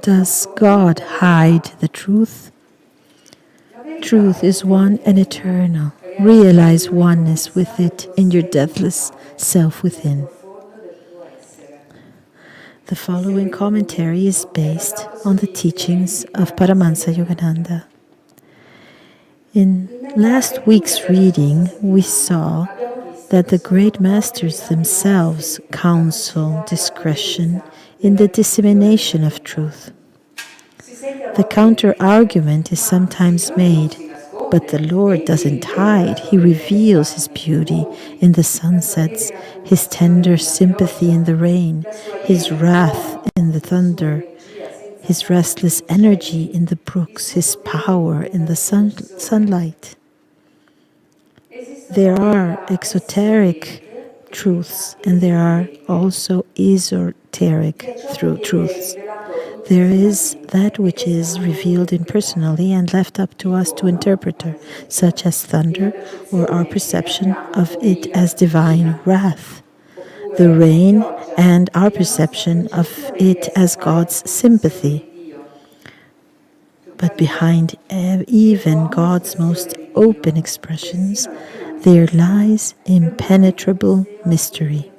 Does God hide the truth? Truth is one and eternal. Realize oneness with it in your deathless self within. The following commentary is based on the teachings of Paramahansa Yogananda. In last week's reading, we saw that the great masters themselves counsel discretion in the dissemination of truth. The counter-argument is sometimes made, but the Lord doesn't hide. He reveals His beauty in the sunsets, His tender sympathy in the rain, His wrath in the thunder, His restless energy in the brooks, His power in the sunlight. There are exoteric truths and there are also esoteric truths. There is that which is revealed impersonally and left up to us to interpret, such as thunder or our perception of it as divine wrath, the rain and our perception of it as God's sympathy. But behind even God's most open expressions, there lies impenetrable mystery.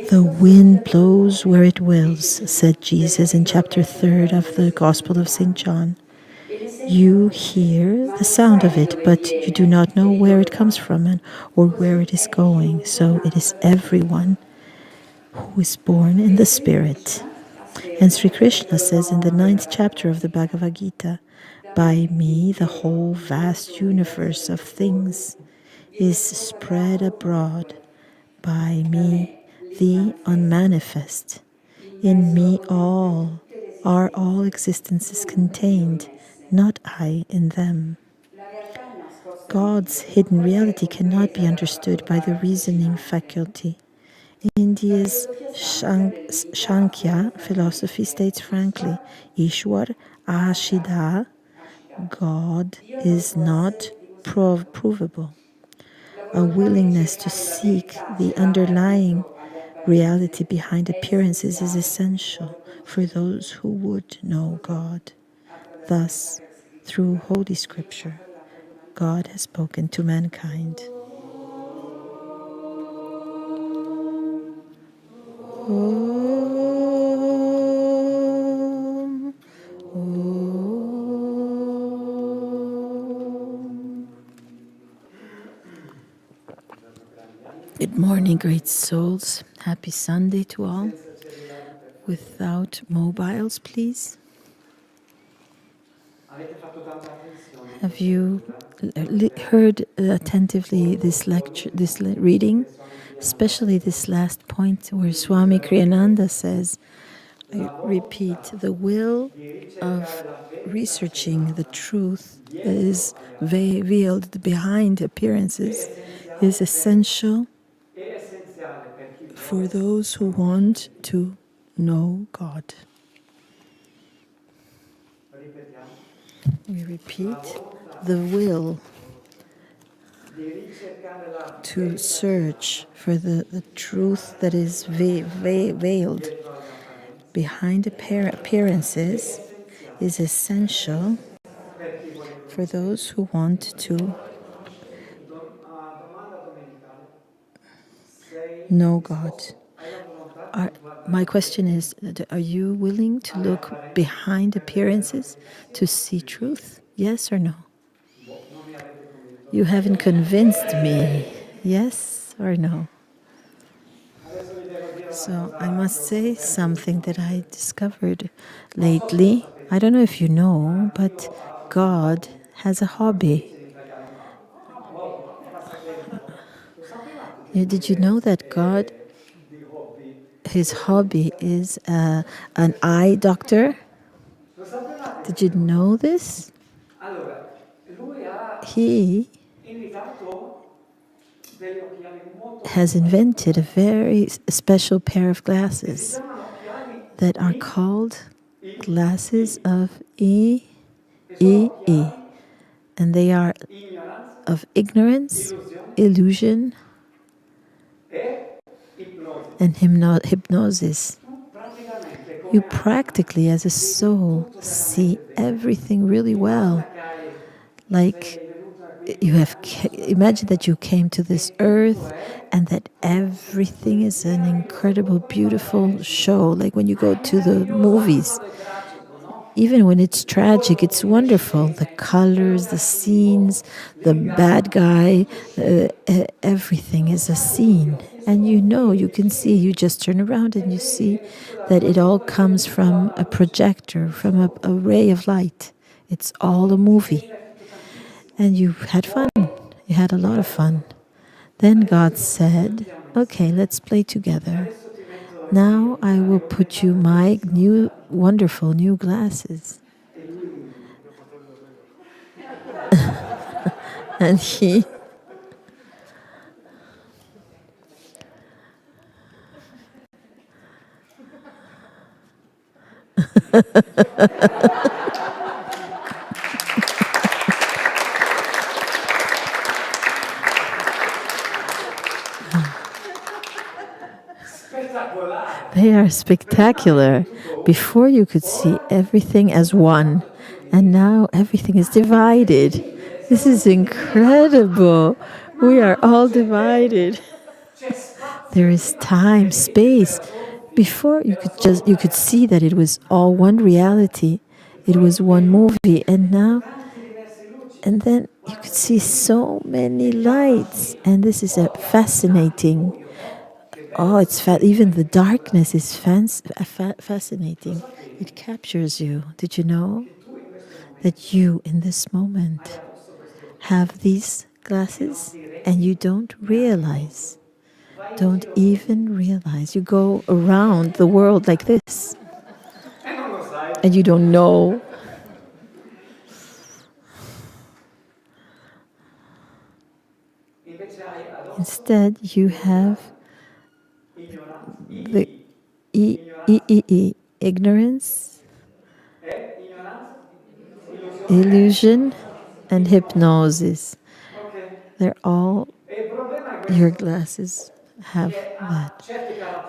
The wind blows where it wills, said Jesus in chapter 3 of the Gospel of St. John. You hear the sound of it, but you do not know where it comes from or where it is going. So it is everyone who is born in the Spirit. And Sri Krishna says in the 9th chapter of the Bhagavad Gita, by me the whole vast universe of things is spread abroad. By me the unmanifest. In me all existences contained, not I in them. God's hidden reality cannot be understood by the reasoning faculty. India's Sankhya philosophy states frankly, Ishwar Ashida, God is not provable. A willingness to seek the underlying reality behind appearances is essential for those who would know God. Thus, through Holy Scripture, God has spoken to mankind. Om, Om. Good morning, great souls. Happy Sunday to all. Without mobiles, please. Have you heard attentively this lecture, this reading? Especially this last point where Swami Kriyananda says, I repeat, the will of researching the truth that is veiled behind appearances is essential for those who want to know God. We repeat, the will to search for the truth that is veiled behind appearances is essential for those who want to know God. My question is, are you willing to look behind appearances to see truth? Yes or no? You haven't convinced me. Yes or no? So I must say something that I discovered lately. I don't know if you know, but God has a hobby. Did you know that God, his hobby is an eye doctor? Did you know this? He has invented a very special pair of glasses that are called glasses of E. and they are of ignorance, illusion, and hypnosis. You practically, as a soul, see everything really well. Like you have, imagine that you came to this earth and that everything is an incredible, beautiful show. Like when you go to the movies, even when it's tragic, it's wonderful. The colors, the scenes, the bad guy, everything is a scene. And you know, you can see, you just turn around and you see that it all comes from a projector, from a ray of light. It's all a movie. And you had fun. You had a lot of fun. Then God said, okay, let's play together. Now I will put you my new, wonderful new glasses. And he they are spectacular. Before you could see everything as one, and now everything is divided. This is incredible. We are all divided. There is time, space. Before you could see that it was all one reality. It was one movie, and now and then you could see so many lights, and this is a fascinating. Oh, it's even the darkness is fascinating. It captures you. Did you know that you, in this moment, have these glasses and you don't realize? Don't even realize. You go around the world like this and you don't know. Instead, you have the ignorance, illusion, and hypnosis. They're all, your glasses have that.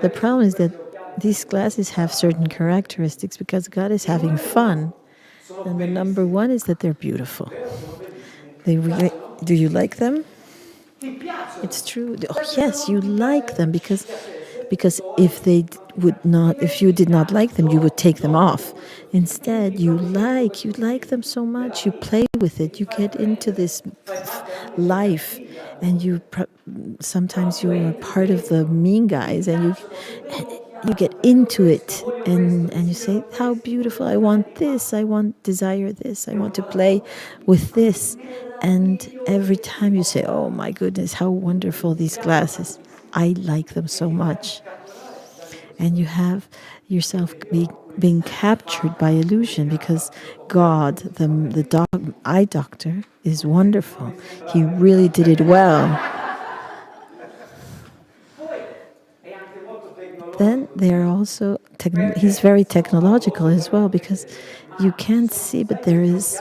The problem is that these glasses have certain characteristics because God is having fun. And the number one is that they're beautiful. Do you like them? It's true. Oh yes, you like them because if if you did not like them, you would take them off. Instead, you like them so much. You play with it. You get into this life, and sometimes you are part of the mean guys, and you get into it, and you say, how beautiful, I want this, desire this, I want to play with this. And every time you say, oh my goodness, how wonderful these glasses, I like them so much. And you have yourself being captured by illusion, because God, the eye doctor, is wonderful. He really did it well. Then they're also, he's very technological as well, because you can't see, but there is,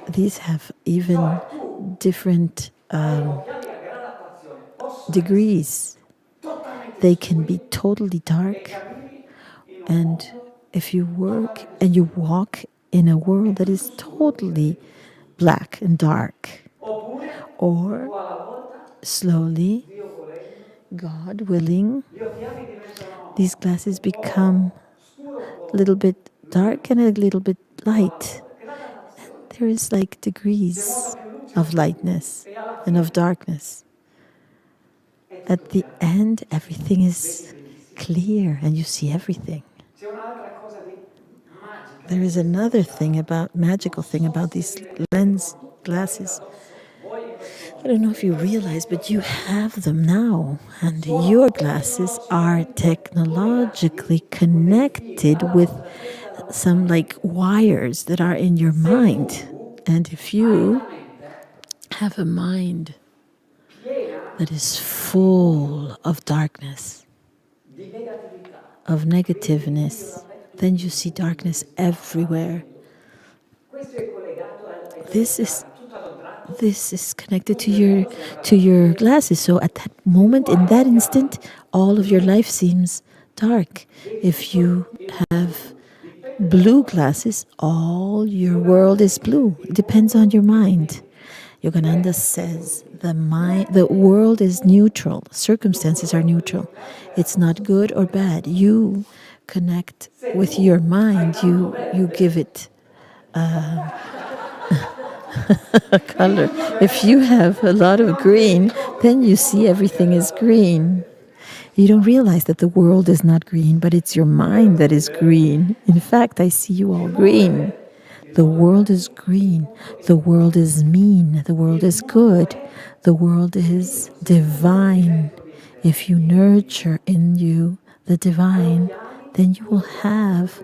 these have even different degrees. They can be totally dark, and if you work and you walk in a world that is totally black and dark, or slowly, God willing, these glasses become a little bit dark and a little bit light. And there is like degrees of lightness and of darkness. At the end, everything is clear and you see everything. There is another magical thing about these lens glasses. I don't know if you realize, but you have them now. And your glasses are technologically connected with some like wires that are in your mind. And if you have a mind that is full of darkness, of negativeness, then you see darkness everywhere. this is this is connected to your glasses. So at that moment, in that instant, all of your life seems dark. If you have blue glasses, all your world is blue. It depends on your mind. Yogananda says the world is neutral. Circumstances are neutral. It's not good or bad. You connect with your mind. You give it a color. If you have a lot of green, then you see everything is green. You don't realize that the world is not green, but it's your mind that is green. In fact, I see you all green. The world is green. The world is mean. The world is good. The world is divine. If you nurture in you the divine, then you will have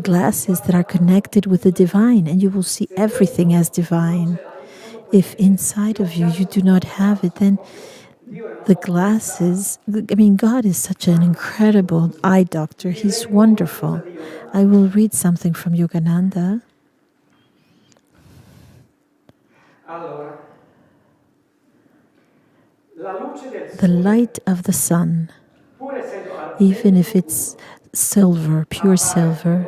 glasses that are connected with the divine, and you will see everything as divine. If inside of you you do not have it, then the glasses, I mean, God is such an incredible eye doctor. He's wonderful. I will read something from Yogananda. The light of the sun, even if it's silver, pure silver,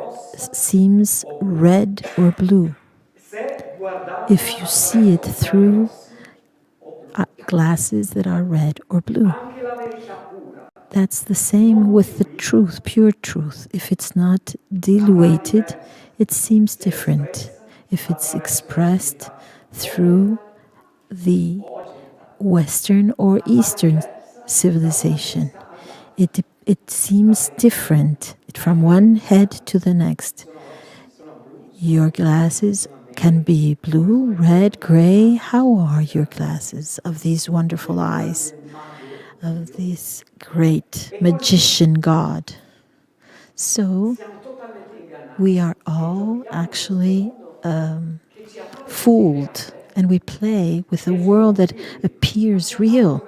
seems red or blue. If you see it through glasses that are red or blue. That's the same with the truth, pure truth. If it's not diluted, it seems different. If it's expressed through the Western or Eastern civilization, it seems different from one head to the next. Your glasses can be blue, red, gray. How are your glasses of these wonderful eyes, of this great magician God? So we are all actually fooled, and we play with a world that appears real.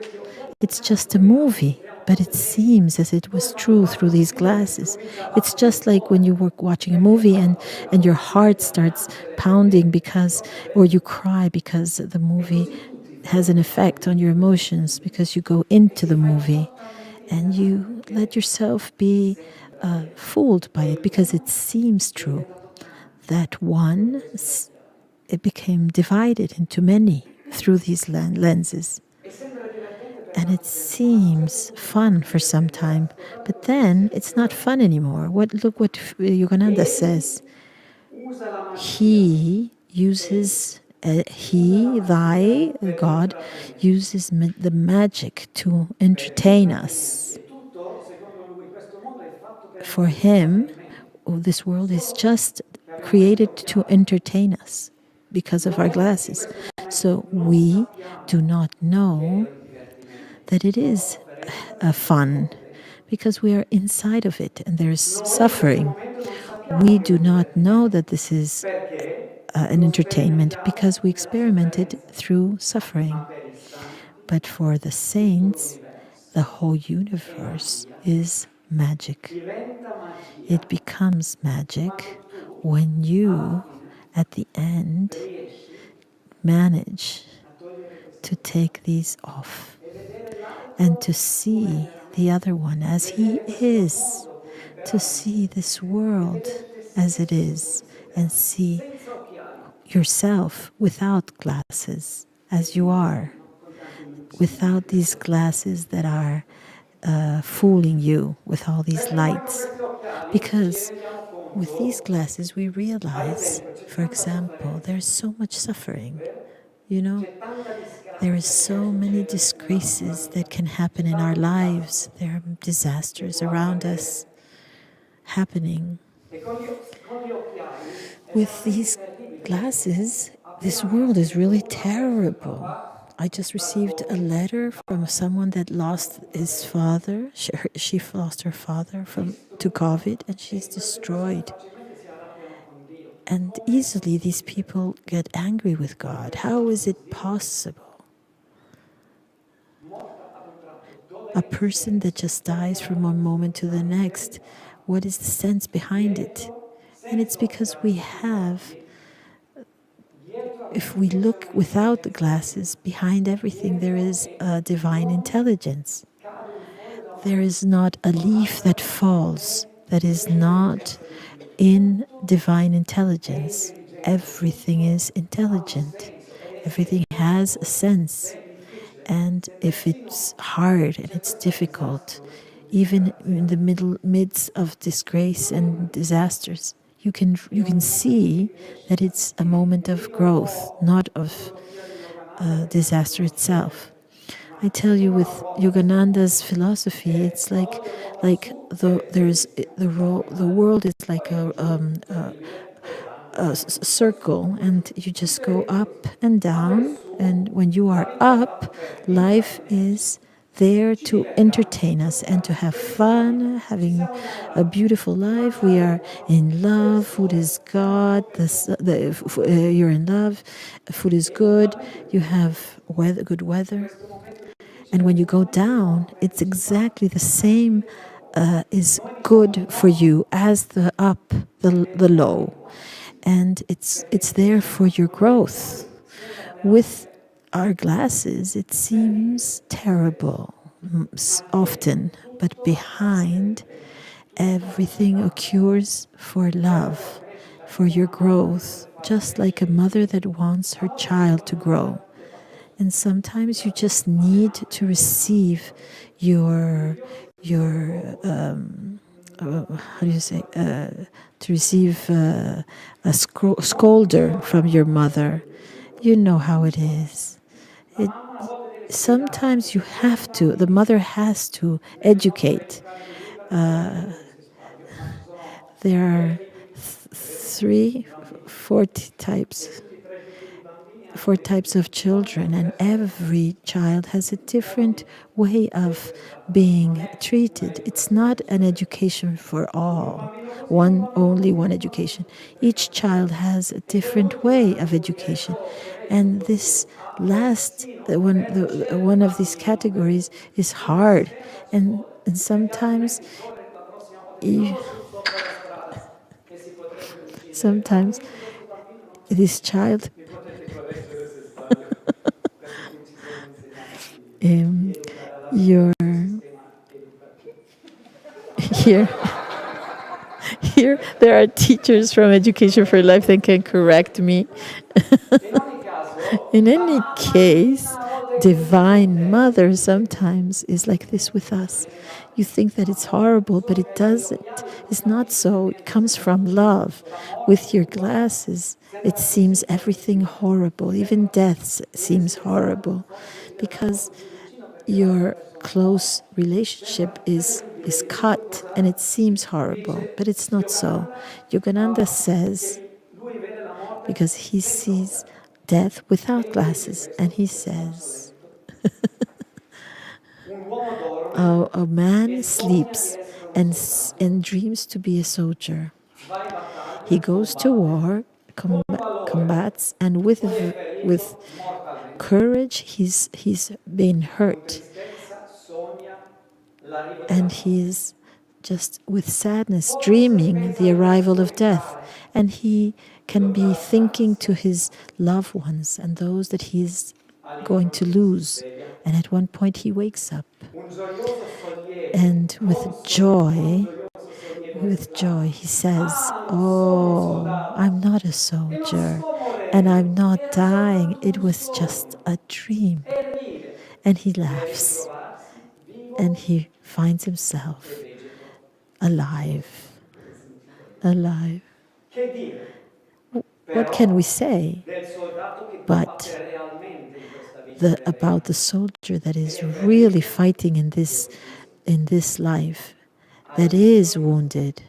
It's just a movie, but it seems as it was true through these glasses. It's just like when you were watching a movie and your heart starts pounding or you cry because the movie has an effect on your emotions, because you go into the movie and you let yourself be fooled by it because it seems true. That one, it became divided into many through these lenses. And it seems fun for some time, but then it's not fun anymore. Look what Yogananda says. He uses, God, uses the magic to entertain us. For him, this world is just created to entertain us because of our glasses. So we do not know that it is fun because we are inside of it and there's suffering. We do not know that this is an entertainment because we experiment it through suffering. But for the saints, the whole universe is magic. It becomes magic when you, at the end, manage to take these off and to see the other one as he is, to see this world as it is, and see yourself without glasses as you are, without these glasses that are fooling you with all these lights. Because with these glasses we realize, for example, there's so much suffering. You know, there is so many disgraces that can happen in our lives. There are disasters around us happening. With these glasses, this world is really terrible. I just received a letter from someone that lost his father. She lost her father to COVID, and she's destroyed. And easily these people get angry with God. How is it possible? A person that just dies from one moment to the next, what is the sense behind it? And it's because we have if we look without the glasses, behind everything there is a divine intelligence. There is not a leaf that falls that is not in divine intelligence. Everything is intelligent. Everything has a sense. And if it's hard and it's difficult, even in the midst of disgrace and disasters, you can see that it's a moment of growth, not of disaster itself. I tell you, with Yogananda's philosophy, it's like the world is like a circle, and you just go up and down. And when you are up, life is there to entertain us and to have fun, having a beautiful life. We are in love. Food is God. You're in love. Food is good. You have good weather. And when you go down, it's exactly the same is good for you as the up, the low. And it's there for your growth. With our glasses, it seems terrible often, but behind everything occurs for love, for your growth, just like a mother that wants her child to grow. And sometimes you just need to receive your how do you say to receive a scolder from your mother. You know how it is. It sometimes you have to. The mother has to educate. There are three, 40 types 4 types of children, and every child has a different way of being treated. It's not an education for all, only one education. Each child has a different way of education, and this last one of these categories is hard, and sometimes you, sometimes this child you're here. Here, there are teachers from Education for Life that can correct me. In any case, Divine Mother sometimes is like this with us. You think that it's horrible, but it doesn't. It's not so. It comes from love. With your glasses, it seems everything horrible. Even death seems horrible because your close relationship is cut and it seems horrible, but it's not so. Yogananda says, because he sees death without glasses, and he says, a man sleeps and dreams to be a soldier. He goes to war, combats, and with courage, he's been hurt, and he's just with sadness dreaming the arrival of death, and he can be thinking to his loved ones and those that he's going to lose, and at one point he wakes up, and with joy he says, oh, I'm not a soldier and I'm not dying, it was just a dream. And he laughs and he finds himself alive. What can we say but about the soldier that is really fighting in this life, that is wounded,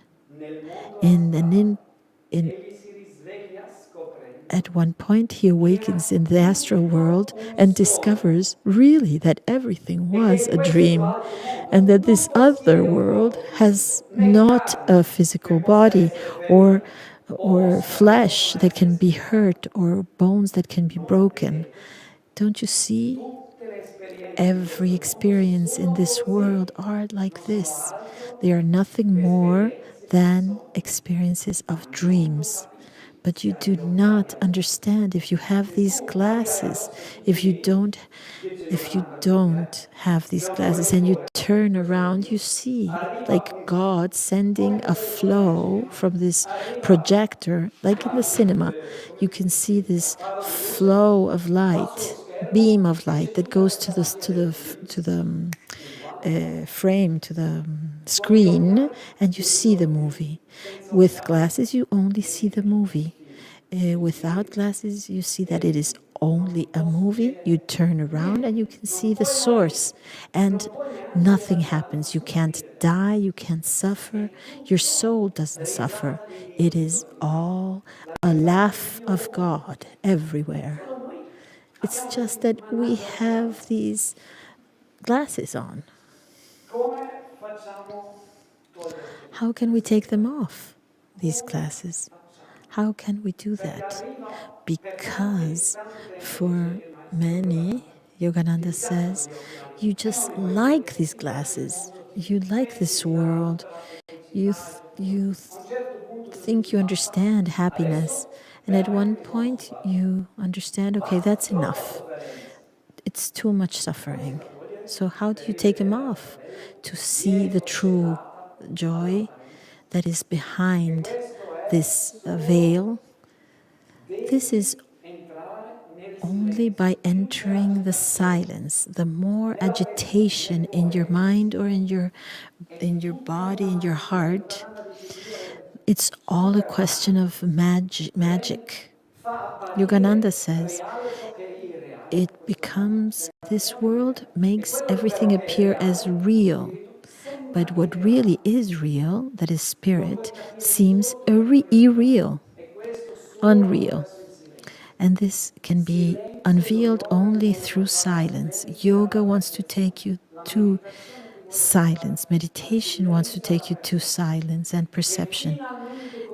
at one point he awakens in the astral world and discovers really that everything was a dream, and that this other world has not a physical body or flesh that can be hurt or bones that can be broken. Don't you see? Every experience in this world are like this. They are nothing more than experiences of dreams. But you do not understand if you have these glasses. If you don't have these glasses and you turn around, you see like God sending a flow from this projector, like in the cinema. You can see this flow of light, beam of light that goes to the frame, to the screen, and you see the movie. With glasses, you only see the movie. Without glasses, you see that it is only a movie. You turn around and you can see the source, and nothing happens. You can't die, you can't suffer. Your soul doesn't suffer. It is all a laugh of God everywhere. It's just that we have these glasses on. How can we take them off, these glasses? How can we do that? Because for many, Yogananda says, you just like these glasses. You like this world. You think you understand happiness. And at one point, you understand, okay, that's enough. It's too much suffering. So how do you take them off? To see the true joy that is behind this veil. This is only by entering the silence. The more agitation in your mind or in your body, in your heart, it's all a question of magic. Yogananda says, it becomes, this world makes everything appear as real. But what really is real, that is spirit, seems irreal, unreal. And this can be unveiled only through silence. Yoga wants to take you to silence. Meditation wants to take you to silence and perception.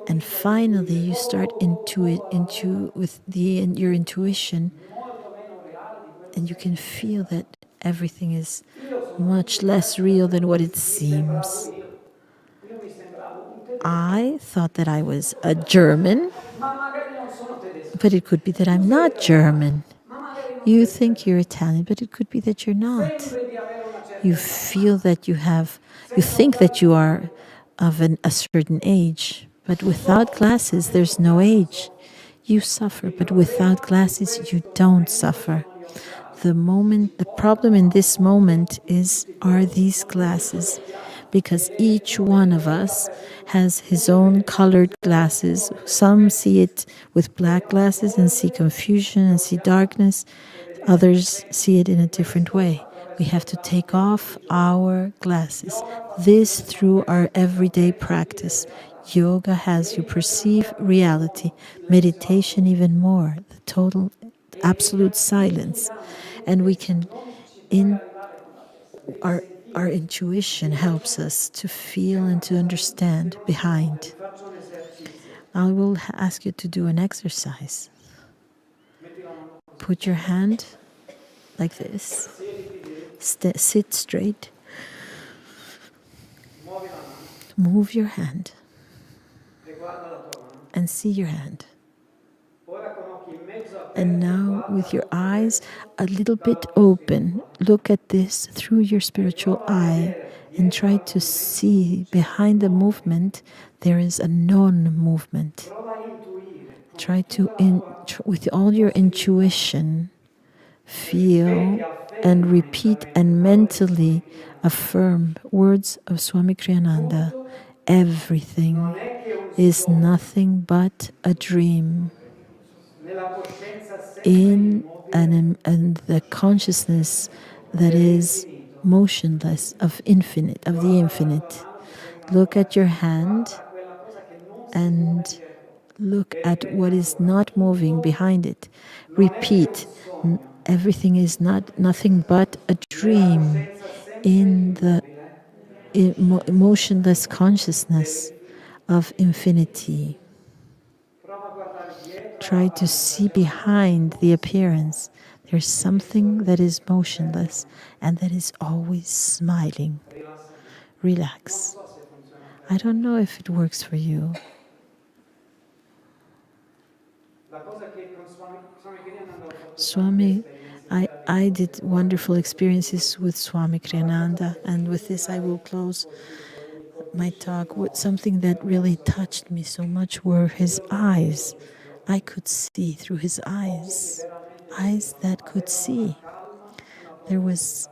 And finally, you start with your intuition, and you can feel that everything is much less real than what it seems. I thought that I was a German, but it could be that I'm not German. You think you're Italian, but it could be that you're not. You feel that you think that you are of a certain age, but without glasses, there's no age. You suffer, but without glasses, you don't suffer. The problem in this moment are these glasses, because each one of us has his own colored glasses. Some see it with black glasses and see confusion and see darkness. Others see it in a different way. We have to take off our glasses. This through our everyday practice. Yoga has you perceive reality. Meditation even more. The total, absolute silence. And we can, our intuition helps us to feel and to understand behind. I will ask you to do an exercise. Put your hand like this. Sit straight. Move your hand and see your hand. And now, with your eyes a little bit open, look at this through your spiritual eye and try to see behind the movement there is a non-movement. Try to, with all your intuition, feel and repeat and mentally affirm words of Swami Kriyananda. Everything is nothing but a dream. In the consciousness that is motionless, of the infinite. Look at your hand and look at what is not moving behind it. Repeat, everything is nothing but a dream in the emotionless consciousness of infinity. Try to see behind the appearance. There's something that is motionless and that is always smiling. Relax. I don't know if it works for you. Swami, I did wonderful experiences with Swami Kriyananda, and with this I will close my talk. With something that really touched me so much were his eyes. I could see through his eyes, eyes that could see. There was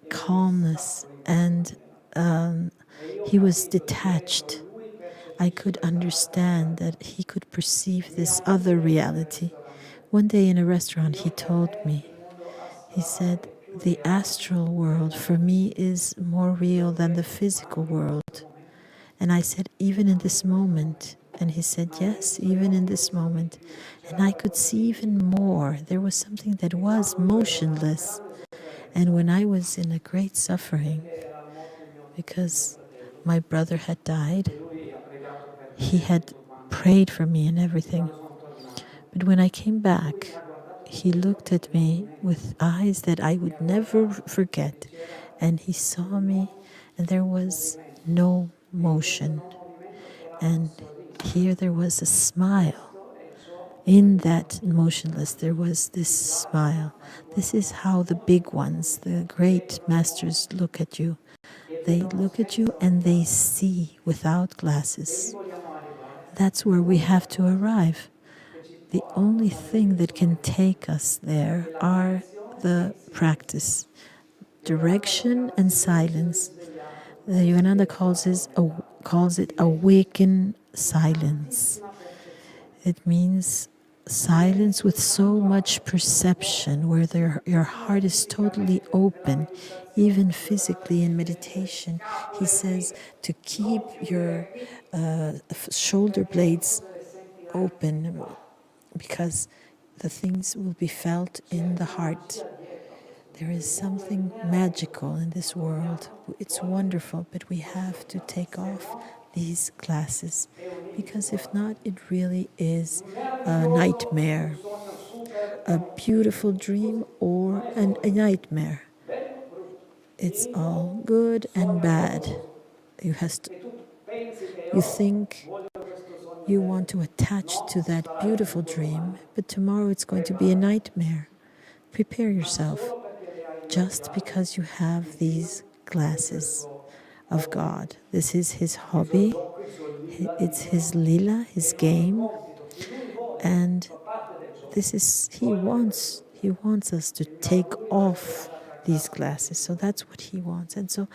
calmness, and he was detached. I could understand that he could perceive this other reality. One day in a restaurant, he told me, he said, the astral world for me is more real than the physical world. And I said, even in this moment? And he said, yes, even in this moment. And I could see even more. There was something that was motionless. And when I was in a great suffering, because my brother had died, he had prayed for me and everything. But when I came back, he looked at me with eyes that I would never forget. And he saw me, and there was no motion. And here there was a smile. In that motionless, there was this smile. This is how the big ones, the great masters, look at you. They look at you and they see without glasses. That's where we have to arrive. The only thing that can take us there are the practice, direction and silence. The Yogananda calls it awaken silence. It means silence with so much perception, where your heart is totally open, even physically in meditation. He says to keep your shoulder blades open, because the things will be felt in the heart. There is something magical in this world. It's wonderful, but we have to take off these glasses, because if not, it really is a nightmare, a beautiful dream or a nightmare. It's all good and bad. You think you want to attach to that beautiful dream, but tomorrow it's going to be a nightmare. Prepare yourself. Just because you have these glasses of God. This is his hobby. It's his lila, his game. And this is, he wants us to take off these glasses. So that's what he wants. And so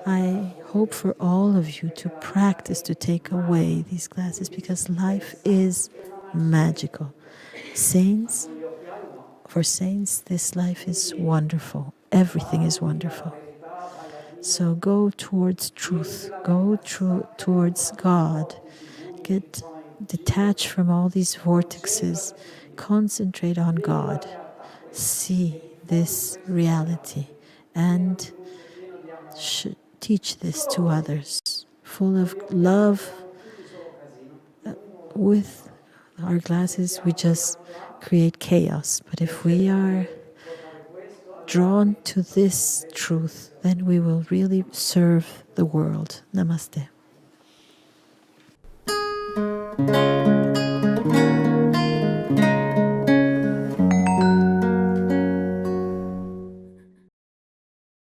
I hope for all of you to practice to take away these glasses, because life is magical. For saints, this life is wonderful. Everything is wonderful. So go towards truth. Go towards God. Get detached from all these vortexes. Concentrate on God. See this reality and teach this to others. Full of love. With our glasses, we just create chaos. But if we are drawn to this truth, then we will really serve the world. Namaste.